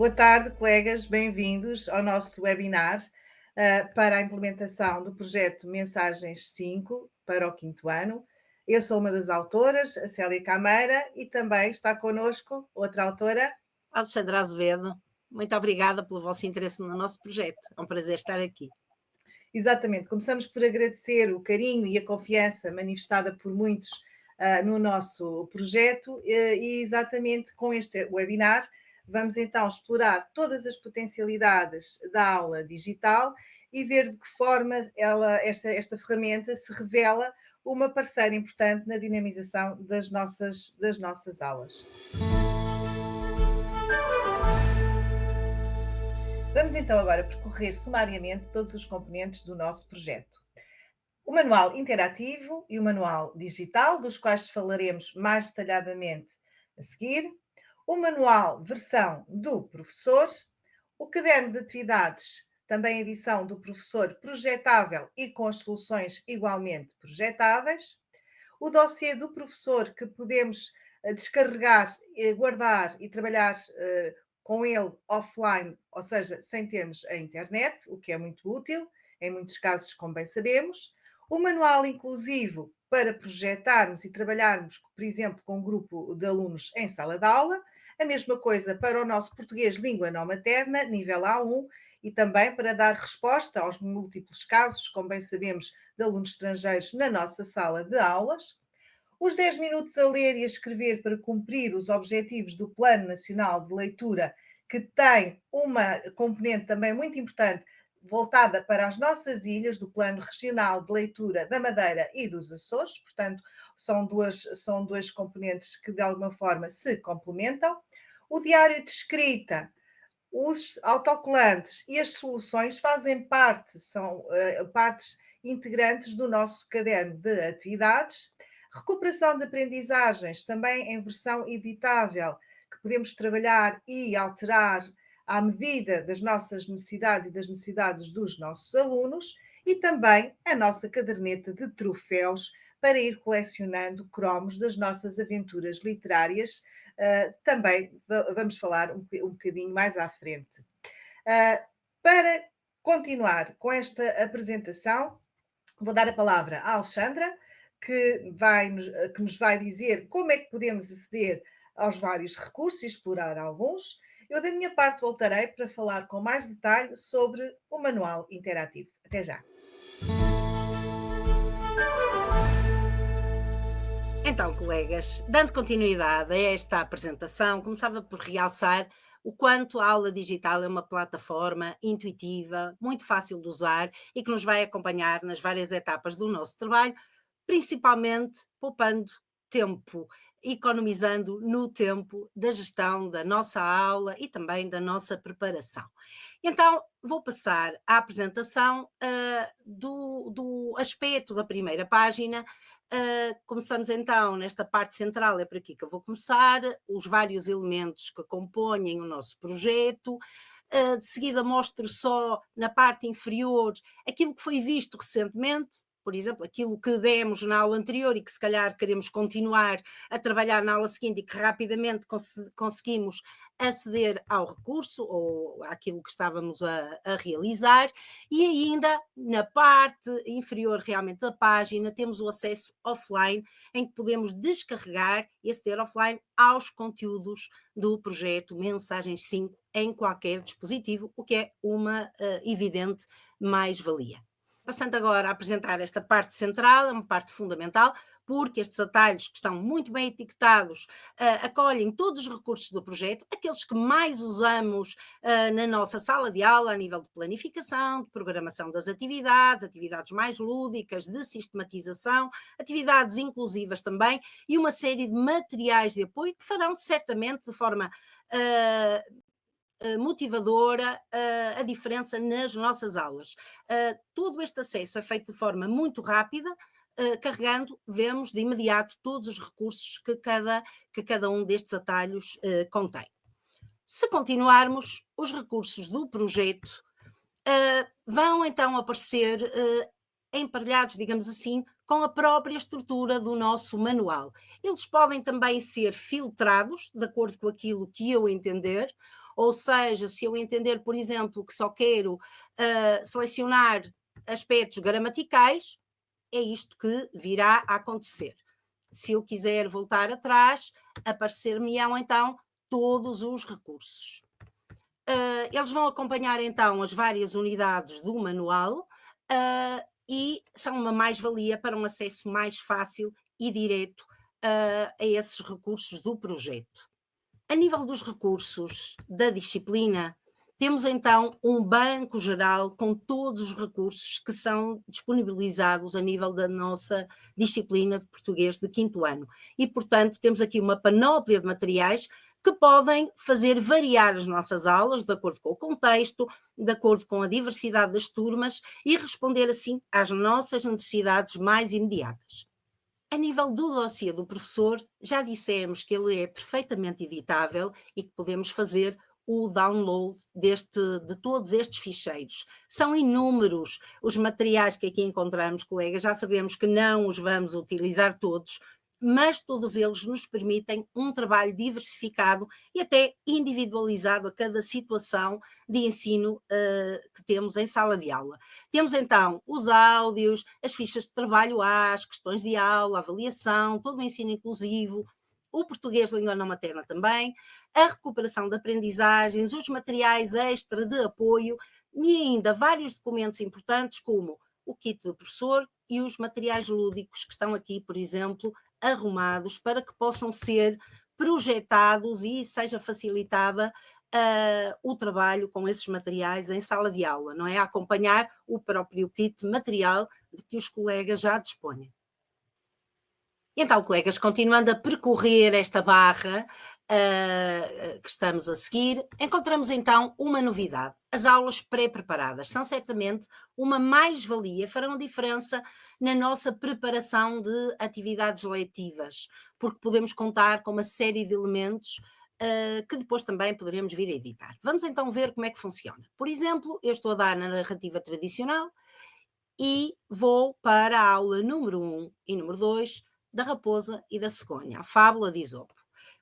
Boa tarde, colegas, bem-vindos ao nosso webinar para a implementação do projeto Mensagens 5 para o quinto ano. Eu sou uma das autoras, a Célia Cameira, e também está connosco outra autora. Alexandra Azevedo, muito obrigada pelo vosso interesse no nosso projeto. É um prazer estar aqui. Exatamente, começamos por agradecer o carinho e a confiança manifestada por muitos no nosso projeto e exatamente com este webinar vamos então explorar todas as potencialidades da aula digital e ver de que forma esta ferramenta se revela uma parceira importante na dinamização das nossas aulas. Vamos então agora percorrer sumariamente todos os componentes do nosso projeto. O manual interativo e o manual digital, dos quais falaremos mais detalhadamente a seguir. O manual versão do professor, o caderno de atividades, também edição do professor projetável e com as soluções igualmente projetáveis, o dossiê do professor que podemos descarregar, guardar e trabalhar com ele offline, ou seja, sem termos a internet, o que é muito útil, em muitos casos, como bem sabemos. O manual inclusivo para projetarmos e trabalharmos, por exemplo, com um grupo de alunos em sala de aula. A mesma coisa para o nosso português língua não materna, nível A1, e também para dar resposta aos múltiplos casos, como bem sabemos, de alunos estrangeiros na nossa sala de aulas. Os 10 minutos a ler e a escrever para cumprir os objetivos do Plano Nacional de Leitura, que tem uma componente também muito importante voltada para as nossas ilhas, do Plano Regional de Leitura da Madeira e dos Açores, portanto, são dois componentes que de alguma forma se complementam. O diário de escrita, os autocolantes e as soluções fazem parte, são partes integrantes do nosso caderno de atividades. Recuperação de aprendizagens, também em versão editável, que podemos trabalhar e alterar à medida das nossas necessidades e das necessidades dos nossos alunos, e também a nossa caderneta de troféus para ir colecionando cromos das nossas aventuras literárias. Também vamos falar um bocadinho mais à frente. Para continuar com esta apresentação, vou dar a palavra à Alexandra, que nos vai dizer como é que podemos aceder aos vários recursos e explorar alguns. Eu, da minha parte, voltarei para falar com mais detalhe sobre o manual interativo. Até já. Então, colegas, dando continuidade a esta apresentação, começava por realçar o quanto a aula digital é uma plataforma intuitiva, muito fácil de usar e que nos vai acompanhar nas várias etapas do nosso trabalho, principalmente poupando tempo, economizando no tempo da gestão da nossa aula e também da nossa preparação. Então, vou passar à apresentação do aspecto da primeira página. Começamos então nesta parte central, é por aqui que eu vou começar, os vários elementos que compõem o nosso projeto. De seguida mostro só na parte inferior aquilo que foi visto recentemente, por exemplo, aquilo que demos na aula anterior e que se calhar queremos continuar a trabalhar na aula seguinte e que rapidamente conseguimos aceder ao recurso ou àquilo que estávamos a realizar. E ainda na parte inferior realmente da página temos o acesso offline, em que podemos descarregar e aceder offline aos conteúdos do projeto Mensagens 5 em qualquer dispositivo, o que é uma evidente mais-valia. Passando agora a apresentar esta parte central, é uma parte fundamental, porque estes atalhos que estão muito bem etiquetados acolhem todos os recursos do projeto, aqueles que mais usamos na nossa sala de aula a nível de planificação, de programação das atividades, atividades mais lúdicas, de sistematização, atividades inclusivas também e uma série de materiais de apoio que farão certamente de forma motivadora a diferença nas nossas aulas. Todo este acesso é feito de forma muito rápida, carregando, vemos de imediato todos os recursos que cada um destes atalhos contém. Se continuarmos, os recursos do projeto vão então aparecer emparelhados, digamos assim, com a própria estrutura do nosso manual. Eles podem também ser filtrados, de acordo com aquilo que eu entender, ou seja, se eu entender, por exemplo, que só quero selecionar aspectos gramaticais, é isto que virá a acontecer. Se eu quiser voltar atrás, aparecer-me-ão então todos os recursos. Eles vão acompanhar então as várias unidades do manual e são uma mais-valia para um acesso mais fácil e direto a esses recursos do projeto. A nível dos recursos da disciplina, temos então um banco geral com todos os recursos que são disponibilizados a nível da nossa disciplina de português de 5º ano. E, portanto, temos aqui uma panóplia de materiais que podem fazer variar as nossas aulas de acordo com o contexto, de acordo com a diversidade das turmas e responder assim às nossas necessidades mais imediatas. A nível do dossiê do professor, já dissemos que ele é perfeitamente editável e que podemos fazer o download de todos estes ficheiros. São inúmeros os materiais que aqui encontramos, colegas, já sabemos que não os vamos utilizar todos, mas todos eles nos permitem um trabalho diversificado e até individualizado a cada situação de ensino que temos em sala de aula. Temos então os áudios, as fichas de trabalho as questões de aula, a avaliação, todo o ensino inclusivo, o português língua não materna também, a recuperação de aprendizagens, os materiais extra de apoio e ainda vários documentos importantes como o kit do professor e os materiais lúdicos que estão aqui, por exemplo, arrumados para que possam ser projetados e seja facilitada o trabalho com esses materiais em sala de aula, não é? A acompanhar o próprio kit material de que os colegas já dispõem. Então, colegas, continuando a percorrer esta barra que estamos a seguir, encontramos então uma novidade. As aulas pré-preparadas são certamente uma mais-valia, farão diferença na nossa preparação de atividades letivas, porque podemos contar com uma série de elementos que depois também poderemos vir a editar. Vamos então ver como é que funciona. Por exemplo, eu estou a dar na narrativa tradicional e vou para a aula número 1 e número 2 da raposa e da cegonha, a fábula de Esopo.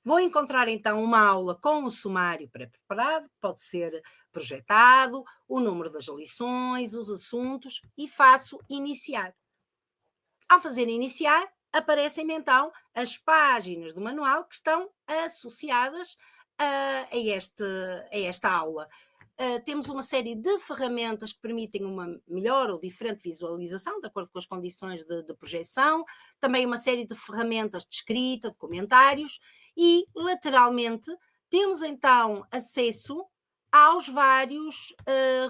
Vou encontrar então uma aula com o sumário pré-preparado, pode ser projetado, o número das lições, os assuntos e faço iniciar. Ao fazer iniciar, aparecem-me então as páginas do manual que estão associadas a esta aula. Temos uma série de ferramentas que permitem uma melhor ou diferente visualização, de acordo com as condições de projeção, também uma série de ferramentas de escrita, de comentários, e lateralmente temos então acesso aos vários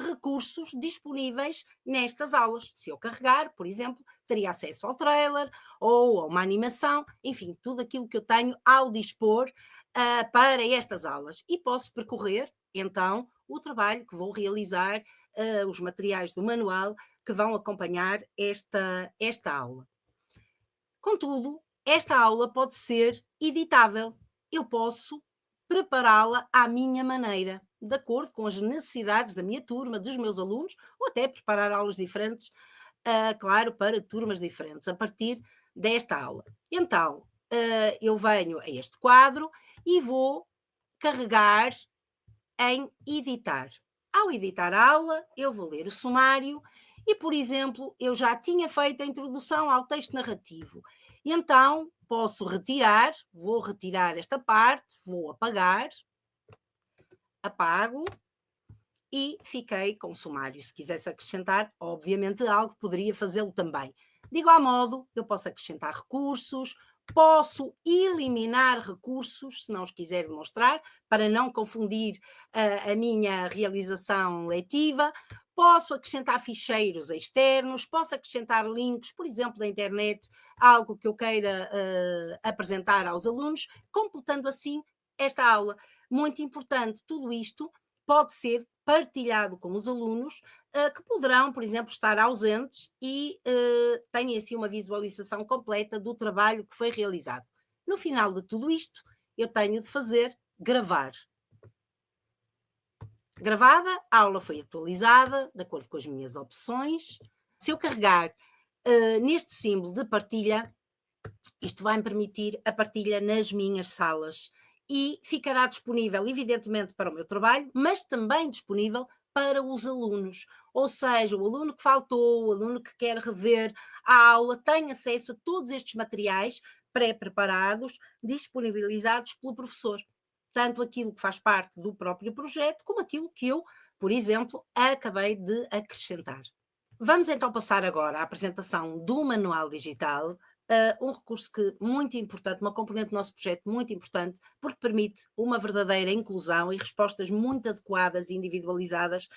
recursos disponíveis nestas aulas. Se eu carregar, por exemplo, teria acesso ao trailer ou a uma animação, enfim, tudo aquilo que eu tenho ao dispor para estas aulas. E posso percorrer, então, o trabalho que vou realizar, os materiais do manual que vão acompanhar esta aula. Contudo, esta aula pode ser editável. Eu posso prepará-la à minha maneira, de acordo com as necessidades da minha turma, dos meus alunos, ou até preparar aulas diferentes, claro, para turmas diferentes, a partir desta aula. Então, eu venho a este quadro e vou carregar em editar. Ao editar a aula, eu vou ler o sumário e, por exemplo, eu já tinha feito a introdução ao texto narrativo. E então posso retirar, vou retirar esta parte, vou apagar, apago e fiquei com o sumário. Se quisesse acrescentar, obviamente algo poderia fazê-lo também. De igual modo, eu posso acrescentar recursos, posso eliminar recursos, se não os quiser demonstrar, para não confundir a minha realização letiva. Posso acrescentar ficheiros externos, posso acrescentar links, por exemplo, da internet, algo que eu queira apresentar aos alunos, completando assim esta aula. Muito importante, tudo isto pode ser partilhado com os alunos que poderão, por exemplo, estar ausentes e têm assim uma visualização completa do trabalho que foi realizado. No final de tudo isto, eu tenho de fazer gravar. Gravada, a aula foi atualizada, de acordo com as minhas opções. Se eu carregar neste símbolo de partilha, isto vai-me permitir a partilha nas minhas salas e ficará disponível, evidentemente, para o meu trabalho, mas também disponível para os alunos. Ou seja, o aluno que faltou, o aluno que quer rever a aula, tem acesso a todos estes materiais pré-preparados, disponibilizados pelo professor. Tanto aquilo que faz parte do próprio projeto, como aquilo que eu, por exemplo, acabei de acrescentar. Vamos então passar agora à apresentação do manual digital, um recurso que muito importante, uma componente do nosso projeto muito importante, porque permite uma verdadeira inclusão e respostas muito adequadas e individualizadas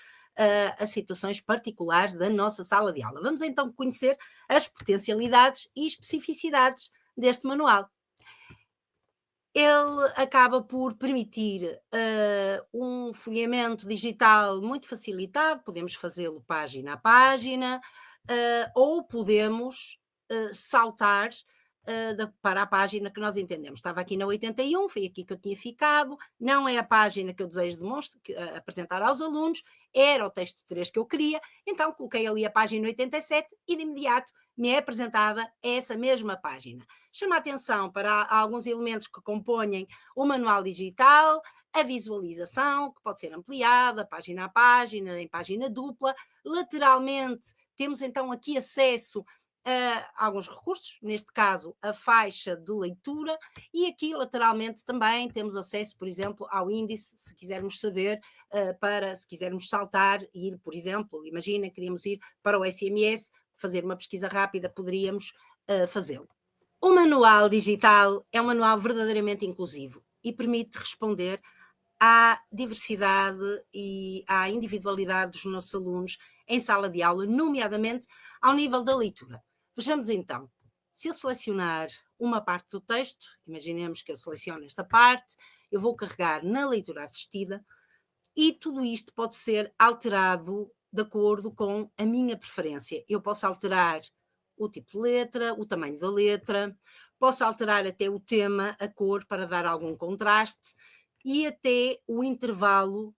a situações particulares da nossa sala de aula. Vamos então conhecer as potencialidades e especificidades deste manual. Ele acaba por permitir um folheamento digital muito facilitado, podemos fazê-lo página a página, ou podemos saltar para a página que nós entendemos. Estava aqui na 81, foi aqui que eu tinha ficado, não é a página que eu desejo apresentar aos alunos, era o texto 3 que eu queria, então coloquei ali a página 87 e de imediato me é apresentada essa mesma página. Chama a atenção para alguns elementos que compõem o manual digital, a visualização, que pode ser ampliada, página a página, em página dupla. Lateralmente, temos então aqui acesso a alguns recursos, neste caso a faixa de leitura, e aqui lateralmente também temos acesso, por exemplo, ao índice, se quisermos saber, se quisermos saltar e ir, por exemplo, imagina, queríamos ir para o SMS, fazer uma pesquisa rápida, poderíamos fazê-lo. O manual digital é um manual verdadeiramente inclusivo e permite responder à diversidade e à individualidade dos nossos alunos em sala de aula, nomeadamente ao nível da leitura. Vejamos então, se eu selecionar uma parte do texto, imaginemos que eu seleciono esta parte, eu vou carregar na leitura assistida e tudo isto pode ser alterado de acordo com a minha preferência. Eu posso alterar o tipo de letra, o tamanho da letra, posso alterar até o tema, a cor, para dar algum contraste e até o intervalo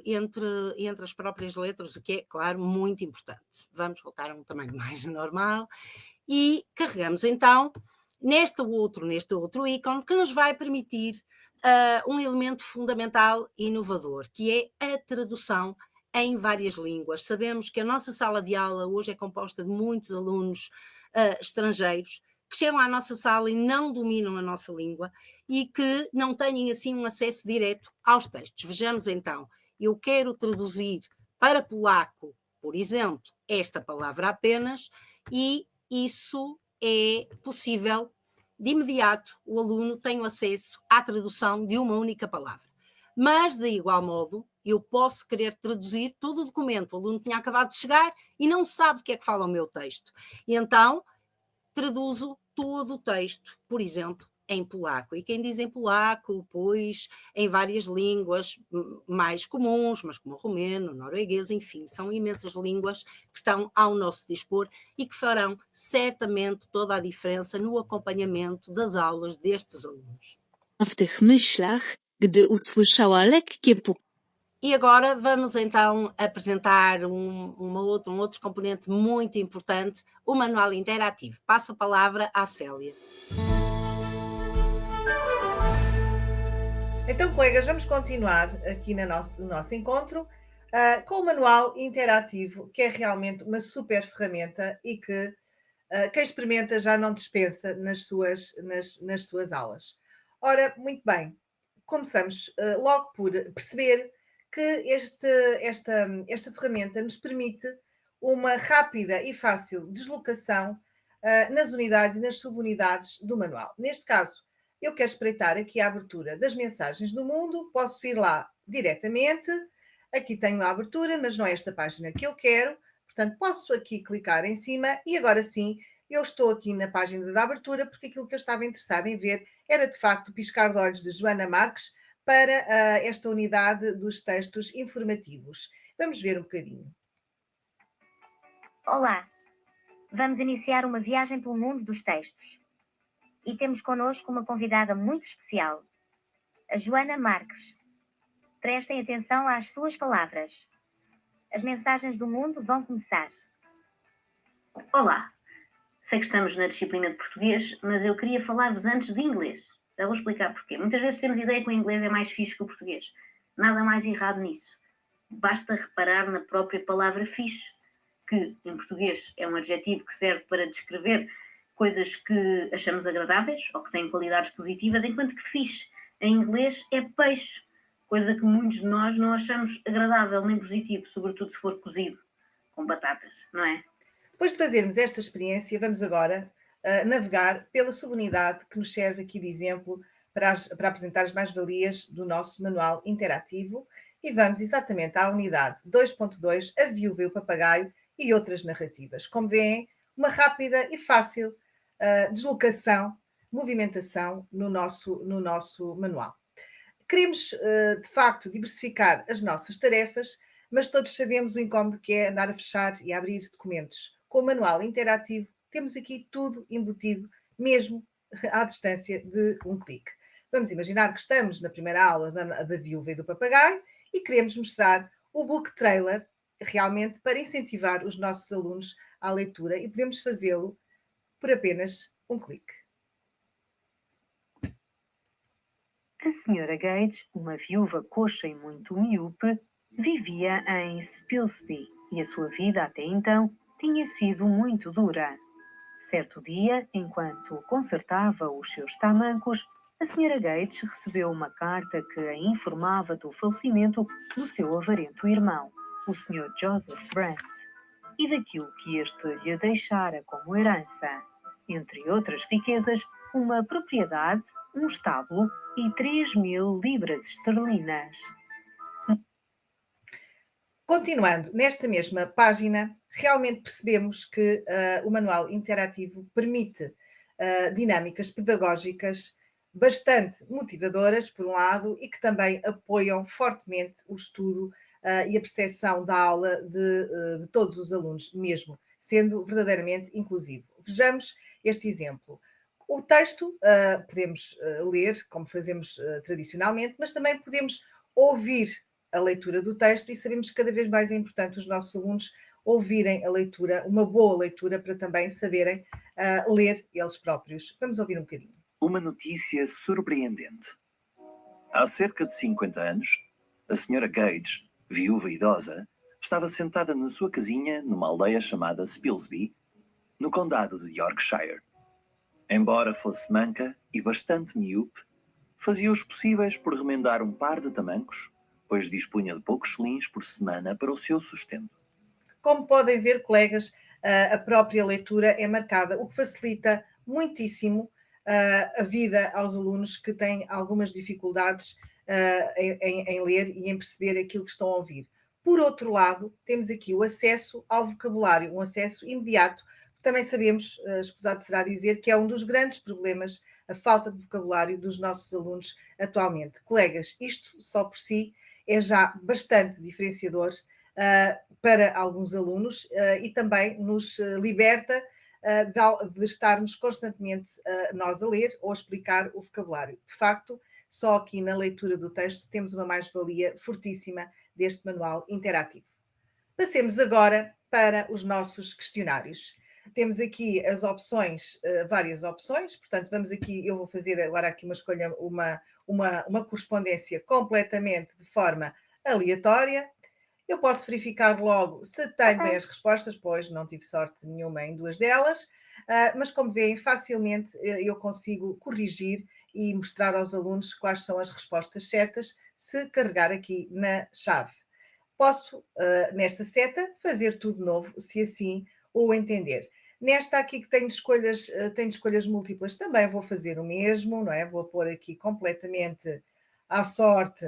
entre as próprias letras, o que é, claro, muito importante. Vamos voltar a um tamanho mais normal e carregamos então neste outro ícone que nos vai permitir um elemento fundamental e inovador, que é a tradução em várias línguas. Sabemos que a nossa sala de aula hoje é composta de muitos alunos estrangeiros que chegam à nossa sala e não dominam a nossa língua e que não têm assim um acesso direto aos textos. Vejamos então, eu quero traduzir para polaco, por exemplo, esta palavra apenas, e isso é possível de imediato. O aluno tem o acesso à tradução de uma única palavra. Mas, de igual modo, eu posso querer traduzir todo o documento. O aluno tinha acabado de chegar e não sabe o que é que fala o meu texto. E então, traduzo todo o texto, por exemplo, em polaco. E quem diz em polaco, pois, em várias línguas mais comuns, mas como o romeno, o norueguês, enfim, são imensas línguas que estão ao nosso dispor e que farão certamente toda a diferença no acompanhamento das aulas destes alunos. W tych myślach, gdy usłyszała lekkie pukanie. E agora vamos então apresentar um outro componente muito importante, o manual interativo. Passo a palavra à Célia. Então, colegas, vamos continuar aqui no nosso encontro com o manual interativo, que é realmente uma super ferramenta e que quem experimenta já não dispensa nas suas aulas. Ora, muito bem, começamos logo por perceber que esta ferramenta nos permite uma rápida e fácil deslocação nas unidades e nas subunidades do manual. Neste caso, eu quero espreitar aqui a abertura das mensagens do mundo, posso ir lá diretamente, aqui tenho a abertura, mas não é esta página que eu quero, portanto posso aqui clicar em cima e agora sim eu estou aqui na página da abertura porque aquilo que eu estava interessada em ver era de facto o piscar de olhos de Joana Marques para esta unidade dos textos informativos. Vamos ver um bocadinho. Olá, vamos iniciar uma viagem pelo mundo dos textos. E temos connosco uma convidada muito especial, a Joana Marques. Prestem atenção às suas palavras. As mensagens do mundo vão começar. Olá, sei que estamos na disciplina de português, mas eu queria falar-vos antes de inglês. Já vou explicar porquê. Muitas vezes temos ideia que o inglês é mais fixe que o português. Nada mais errado nisso. Basta reparar na própria palavra fixe, que em português é um adjetivo que serve para descrever coisas que achamos agradáveis ou que têm qualidades positivas, enquanto que fixe em inglês é peixe, coisa que muitos de nós não achamos agradável nem positivo, sobretudo se for cozido com batatas, não é? Depois de fazermos esta experiência, vamos agora navegar pela subunidade que nos serve aqui de exemplo para apresentar as mais-valias do nosso manual interativo e vamos exatamente à unidade 2.2, a viúva e o papagaio e outras narrativas. Como veem, uma rápida e fácil deslocação, movimentação no nosso manual. Queremos, de facto, diversificar as nossas tarefas, mas todos sabemos o incómodo que é andar a fechar e a abrir documentos. Com o manual interativo, temos aqui tudo embutido, mesmo à distância de um clique. Vamos imaginar que estamos na primeira aula da viúva e do papagaio e queremos mostrar o book trailer realmente para incentivar os nossos alunos à leitura e podemos fazê-lo por apenas um clique. A senhora Gates, uma viúva coxa e muito miúpe, vivia em Spilsby e a sua vida até então tinha sido muito dura. Certo dia, enquanto consertava os seus tamancos, a senhora Gates recebeu uma carta que a informava do falecimento do seu avarento irmão, o Sr. Joseph Brant, e daquilo que este lhe deixara como herança, entre outras riquezas, uma propriedade, um estábulo e 3.000 libras esterlinas. Continuando nesta mesma página, realmente percebemos que o manual interativo permite dinâmicas pedagógicas bastante motivadoras, por um lado, e que também apoiam fortemente o estudo e a percepção da aula de todos os alunos, mesmo sendo verdadeiramente inclusivo. Vejamos este exemplo. O texto podemos ler, como fazemos tradicionalmente, mas também podemos ouvir a leitura do texto e sabemos que cada vez mais é importante os nossos alunos ouvirem a leitura, uma boa leitura, para também saberem ler eles próprios. Vamos ouvir um bocadinho. Uma notícia surpreendente. Há cerca de 50 anos, a senhora Gage, viúva idosa, estava sentada na sua casinha numa aldeia chamada Spilsby, no condado de Yorkshire. Embora fosse manca e bastante miúpe, fazia os possíveis por remendar um par de tamancos, pois dispunha de poucos chelins por semana para o seu sustento. Como podem ver, colegas, a própria leitura é marcada, o que facilita muitíssimo a vida aos alunos que têm algumas dificuldades em ler e em perceber aquilo que estão a ouvir. Por outro lado, temos aqui o acesso ao vocabulário, um acesso imediato. Também sabemos, escusado será dizer, que é um dos grandes problemas, a falta de vocabulário dos nossos alunos atualmente. Colegas, isto só por si é já bastante diferenciador para alguns alunos e também nos liberta de estarmos constantemente nós a ler ou a explicar o vocabulário. De facto, só aqui na leitura do texto temos uma mais-valia fortíssima deste manual interativo. Passemos agora para os nossos questionários. Temos aqui as opções, várias opções, portanto, vamos aqui, eu vou fazer agora aqui uma escolha, uma correspondência completamente de forma aleatória. Eu posso verificar logo se tenho bem as respostas, pois não tive sorte nenhuma em duas delas, mas como veem, facilmente eu consigo corrigir e mostrar aos alunos quais são as respostas certas se carregar aqui na chave. Posso, nesta seta, fazer tudo de novo, se assim o entender. Nesta aqui que tenho escolhas múltiplas, também vou fazer o mesmo, não é? Vou pôr aqui completamente à sorte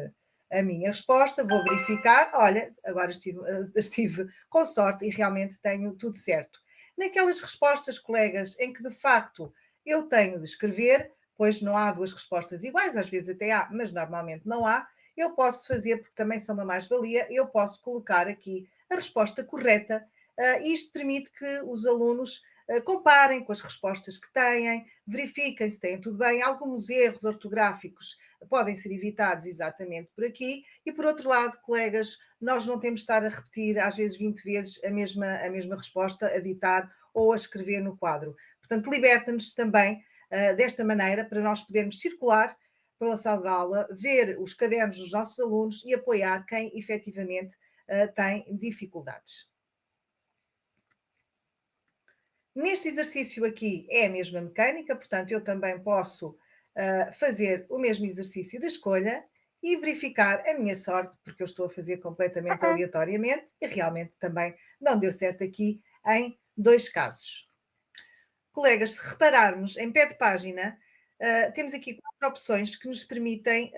a minha resposta, vou verificar, olha, agora estive com sorte e realmente tenho tudo certo. Naquelas respostas, colegas, em que de facto eu tenho de escrever, pois não há duas respostas iguais, às vezes até há, mas normalmente não há, eu posso fazer, porque também são uma mais-valia, eu posso colocar aqui a resposta correta. Isto permite que os alunos comparem com as respostas que têm, verifiquem se têm tudo bem. Alguns erros ortográficos podem ser evitados exatamente por aqui. E, por outro lado, colegas, nós não temos de estar a repetir, às vezes 20 vezes, a mesma resposta, a ditar ou a escrever no quadro. Portanto, liberta-nos também desta maneira, para nós podermos circular pela sala de aula, ver os cadernos dos nossos alunos e apoiar quem efetivamente tem dificuldades. Neste exercício aqui é a mesma mecânica, portanto, eu também posso fazer o mesmo exercício de escolha e verificar a minha sorte, porque eu estou a fazer completamente aleatoriamente e realmente também não deu certo aqui em 2 casos. Colegas, se repararmos em pé de página, temos aqui 4 opções que nos permitem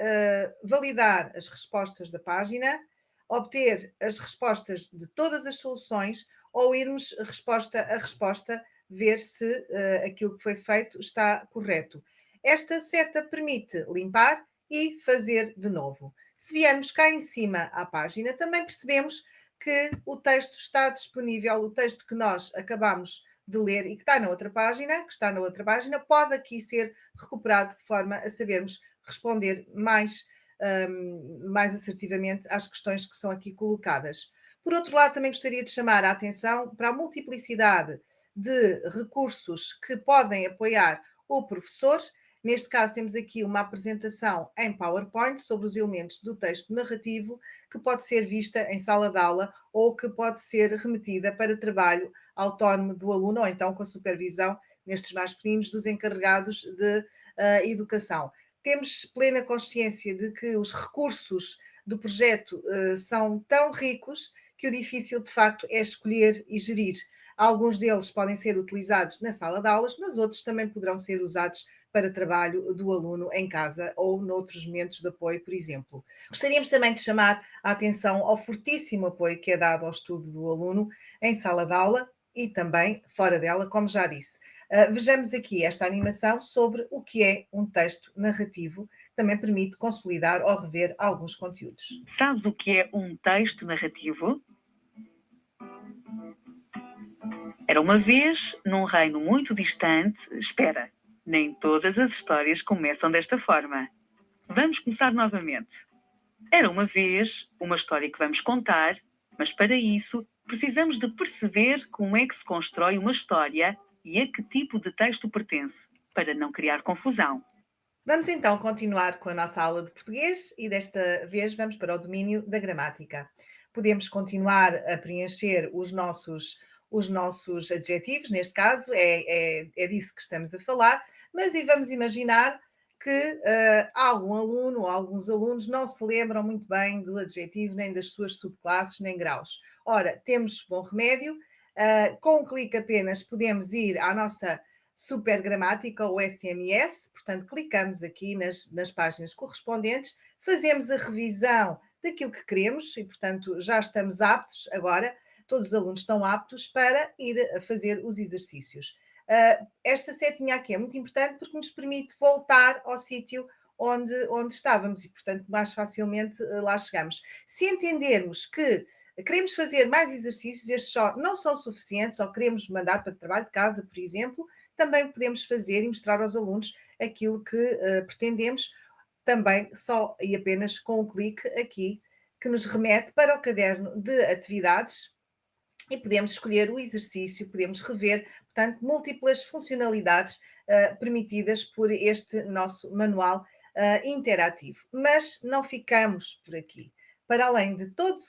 validar as respostas da página, obter as respostas de todas as soluções ou irmos resposta a resposta, ver se aquilo que foi feito está correto. Esta seta permite limpar e fazer de novo. Se viermos cá em cima à página, também percebemos que o texto está disponível, o texto que nós acabamos de ler e que está na outra página, pode aqui ser recuperado de forma a sabermos responder mais assertivamente às questões que são aqui colocadas. Por outro lado, também gostaria de chamar a atenção para a multiplicidade de recursos que podem apoiar o professor. Neste caso, temos aqui uma apresentação em PowerPoint sobre os elementos do texto narrativo que pode ser vista em sala de aula ou que pode ser remetida para trabalho autónomo do aluno ou então com a supervisão, nestes mais pequeninos, dos encarregados de educação. Temos plena consciência de que os recursos do projeto são tão ricos que o difícil, de facto, é escolher e gerir. Alguns deles podem ser utilizados na sala de aulas, mas outros também poderão ser usados para trabalho do aluno em casa ou noutros momentos de apoio, por exemplo. Gostaríamos também de chamar a atenção ao fortíssimo apoio que é dado ao estudo do aluno em sala de aula e também fora dela, como já disse. Vejamos aqui esta animação sobre o que é um texto narrativo, que também permite consolidar ou rever alguns conteúdos. Sabes o que é um texto narrativo? Era uma vez, num reino muito distante, espera, nem todas as histórias começam desta forma. Vamos começar novamente. Era uma vez, uma história que vamos contar, mas para isso precisamos de perceber como é que se constrói uma história e a que tipo de texto pertence, para não criar confusão. Vamos então continuar com a nossa aula de português e desta vez vamos para o domínio da gramática. Podemos continuar a preencher os nossos adjetivos, neste caso, é disso que estamos a falar, mas vamos imaginar que algum aluno ou alguns alunos não se lembram muito bem do adjetivo, nem das suas subclasses, nem graus. Ora, temos bom remédio, com um clique apenas podemos ir à nossa super gramática ou SMS, portanto, clicamos aqui nas páginas correspondentes, fazemos a revisão daquilo que queremos e, portanto, já estamos aptos agora, todos os alunos estão aptos para ir a fazer os exercícios. Esta setinha aqui é muito importante porque nos permite voltar ao sítio onde estávamos e, portanto, mais facilmente lá chegamos. Se entendermos que queremos fazer mais exercícios, estes só não são suficientes, ou queremos mandar para trabalho de casa, por exemplo, também podemos fazer e mostrar aos alunos aquilo que pretendemos, também só e apenas com um clique aqui, que nos remete para o caderno de atividades e podemos escolher o exercício, podemos rever, portanto, múltiplas funcionalidades permitidas por este nosso manual interativo. Mas não ficamos por aqui. Para além de todos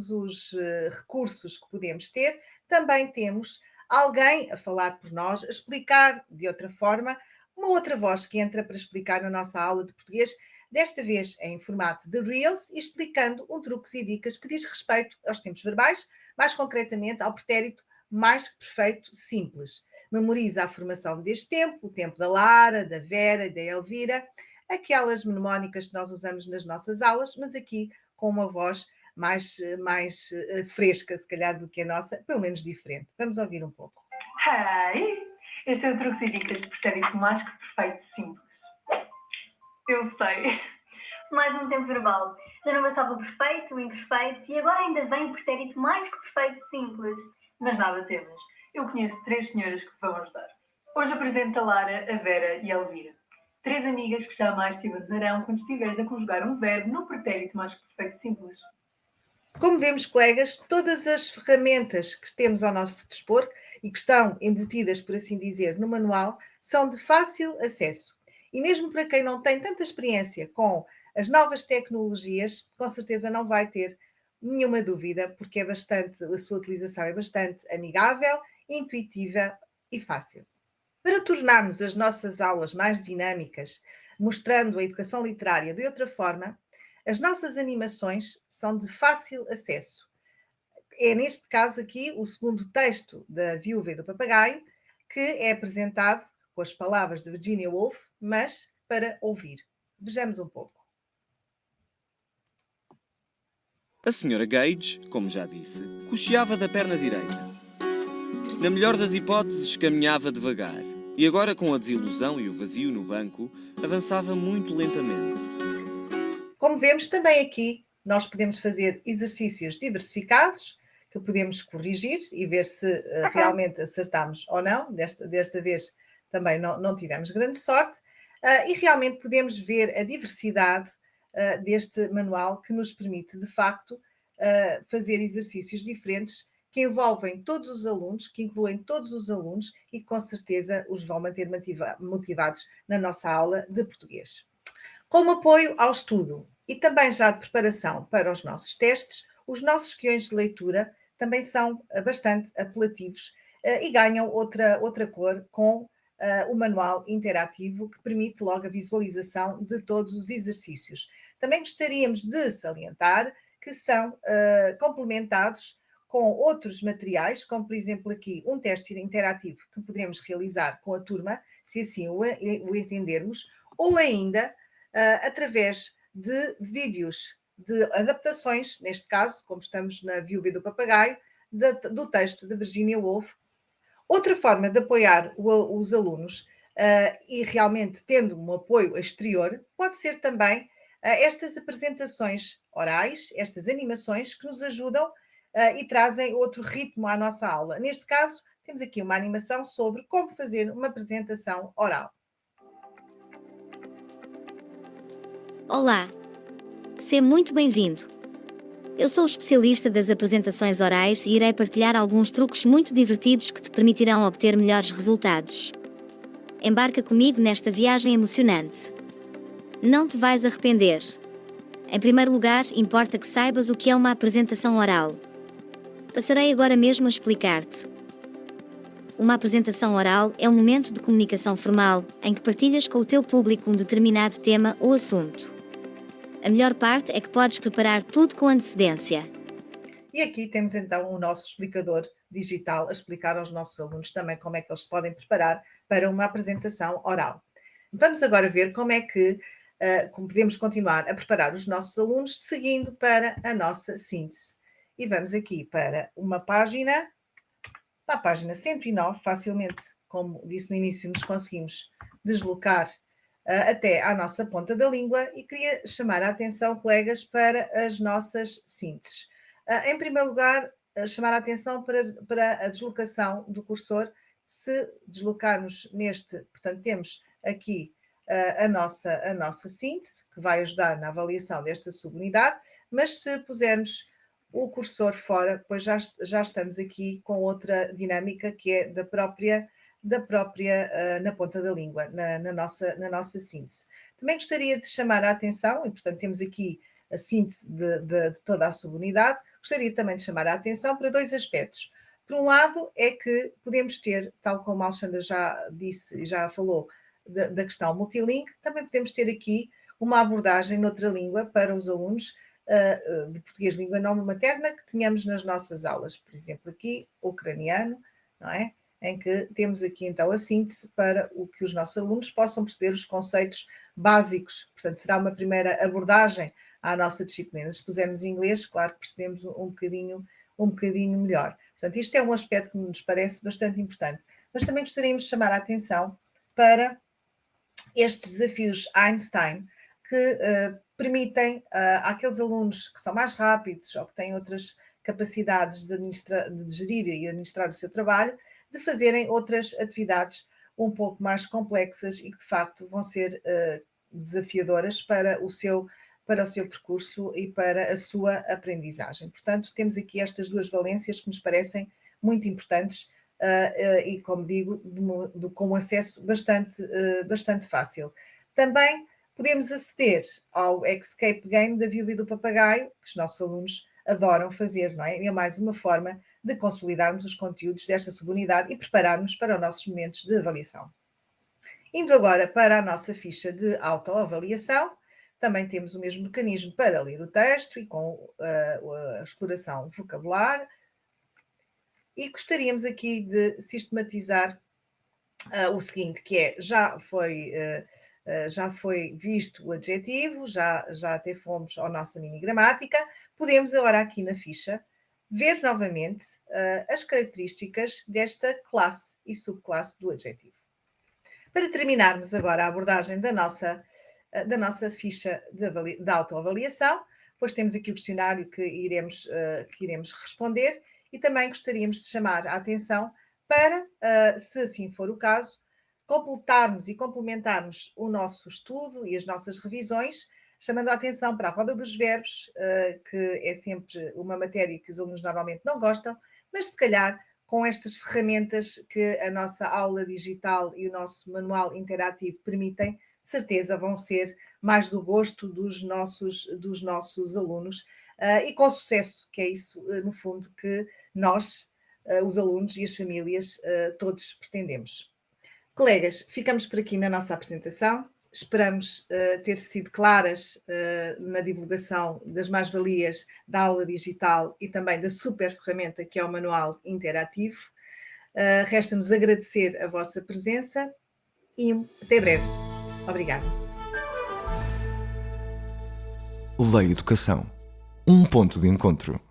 os recursos que podemos ter, também temos alguém a falar por nós, a explicar de outra forma, uma outra voz que entra para explicar na nossa aula de português, desta vez em formato de Reels, explicando um truques e dicas que diz respeito aos tempos verbais, mais concretamente ao pretérito mais que perfeito simples. Memoriza a formação deste tempo, o tempo da Lara, da Vera e da Elvira, aquelas mnemónicas que nós usamos nas nossas aulas, mas aqui com uma voz mais fresca, se calhar, do que a nossa, pelo menos diferente. Vamos ouvir um pouco. Hi! Este é o truque e dicas de pretérito mais que perfeito simples. Eu sei. Mais um tempo verbal. Já não bastava o perfeito, o imperfeito e agora ainda vem o pretérito mais que perfeito simples. Mas nada temas. Eu conheço 3 senhoras que te vão ajudar. Hoje apresento a Lara, a Vera e a Elvira. 3 amigas que jamais te abandonarão quando estiveres a conjugar um verbo no pretérito mais que perfeito simples. Como vemos, colegas, todas as ferramentas que temos ao nosso dispor e que estão embutidas, por assim dizer, no manual, são de fácil acesso. E mesmo para quem não tem tanta experiência com as novas tecnologias, com certeza não vai ter nenhuma dúvida, porque a sua utilização é bastante amigável, intuitiva e fácil. Para tornarmos as nossas aulas mais dinâmicas, mostrando a educação literária de outra forma, as nossas animações são de fácil acesso. É neste caso aqui o segundo texto da Viúva e do Papagaio, que é apresentado com as palavras de Virginia Woolf, mas para ouvir. Vejamos um pouco. A senhora Gage, como já disse, cocheava da perna direita. Na melhor das hipóteses, caminhava devagar. E agora, com a desilusão e o vazio no banco, avançava muito lentamente. Como vemos também aqui, nós podemos fazer exercícios diversificados, que podemos corrigir e ver se realmente acertamos ou não. Desta vez também não tivemos grande sorte. E realmente podemos ver a diversidade deste manual, que nos permite, de facto, fazer exercícios diferentes que envolvem todos os alunos, que incluem todos os alunos e que com certeza os vão manter motivados na nossa aula de português. Como apoio ao estudo e também já de preparação para os nossos testes, os nossos guiões de leitura também são bastante apelativos e ganham outra cor com o manual interativo, que permite logo a visualização de todos os exercícios. Também gostaríamos de salientar que são complementados com outros materiais, como por exemplo aqui um teste interativo que poderemos realizar com a turma, se assim o entendermos, ou ainda através de vídeos de adaptações, neste caso, como estamos na Viúva e do Papagaio, do texto de Virginia Woolf. Outra forma de apoiar os alunos e realmente tendo um apoio exterior, pode ser também estas apresentações orais, estas animações que nos ajudam e trazem outro ritmo à nossa aula. Neste caso, temos aqui uma animação sobre como fazer uma apresentação oral. Olá, seja muito bem-vindo. Eu sou especialista das apresentações orais e irei partilhar alguns truques muito divertidos que te permitirão obter melhores resultados. Embarca comigo nesta viagem emocionante. Não te vais arrepender. Em primeiro lugar, importa que saibas o que é uma apresentação oral. Passarei agora mesmo a explicar-te. Uma apresentação oral é um momento de comunicação formal em que partilhas com o teu público um determinado tema ou assunto. A melhor parte é que podes preparar tudo com antecedência. E aqui temos então o nosso explicador digital a explicar aos nossos alunos também como é que eles se podem preparar para uma apresentação oral. Vamos agora ver como é que como podemos continuar a preparar os nossos alunos seguindo para a nossa síntese. E vamos aqui para a página 109, facilmente, como disse no início, nos conseguimos deslocar até à nossa ponta da língua e queria chamar a atenção, colegas, para as nossas sínteses. Em primeiro lugar, chamar a atenção para a deslocação do cursor. Se deslocarmos portanto, temos aqui a nossa síntese, que vai ajudar na avaliação desta subunidade, mas se pusermos o cursor fora, pois já estamos aqui com outra dinâmica que é da própria na ponta da língua, na nossa síntese. Também gostaria de chamar a atenção, e portanto temos aqui a síntese de toda a subunidade, gostaria também de chamar a atenção para dois aspectos. Por um lado é que podemos ter, tal como a Alexandra já disse e já falou, da questão multilingue, também podemos ter aqui uma abordagem noutra língua para os alunos de português língua não materna que tenhamos nas nossas aulas. Por exemplo, aqui, ucraniano, não é? Em que temos aqui então a síntese para o que os nossos alunos possam perceber os conceitos básicos. Portanto, será uma primeira abordagem à nossa disciplina. Se pusermos inglês, claro que percebemos um bocadinho melhor. Portanto, isto é um aspecto que nos parece bastante importante. Mas também gostaríamos de chamar a atenção para estes desafios Einstein que permitem àqueles alunos que são mais rápidos ou que têm outras capacidades de gerir e administrar o seu trabalho, de fazerem outras atividades um pouco mais complexas e que, de facto, vão ser desafiadoras para o seu percurso e para a sua aprendizagem. Portanto, temos aqui estas duas valências que nos parecem muito importantes e, como digo, com um acesso bastante fácil. Também podemos aceder ao Escape Game da Viúva e do Papagaio, que os nossos alunos adoram fazer, não é? É mais uma forma de consolidarmos os conteúdos desta subunidade e prepararmos para os nossos momentos de avaliação. Indo agora para a nossa ficha de autoavaliação, também temos o mesmo mecanismo para ler o texto e com a exploração vocabular. E gostaríamos aqui de sistematizar o seguinte, que é, já foi visto o adjetivo, já até fomos à nossa mini gramática, podemos agora aqui na ficha ver novamente as características desta classe e subclasse do adjetivo. Para terminarmos agora a abordagem da nossa ficha de autoavaliação, pois temos aqui o questionário que iremos responder e também gostaríamos de chamar a atenção para, se assim for o caso, completarmos e complementarmos o nosso estudo e as nossas revisões, chamando a atenção para a roda dos verbos, que é sempre uma matéria que os alunos normalmente não gostam, mas se calhar com estas ferramentas que a nossa aula digital e o nosso manual interativo permitem, certeza vão ser mais do gosto dos nossos alunos e com sucesso, que é isso, no fundo, que nós, os alunos e as famílias, todos pretendemos. Colegas, ficamos por aqui na nossa apresentação. Esperamos ter sido claras na divulgação das mais-valias da aula digital e também da super ferramenta que é o manual interativo. Resta-nos agradecer a vossa presença e até breve. Obrigada. Lei Educação. Um ponto de encontro.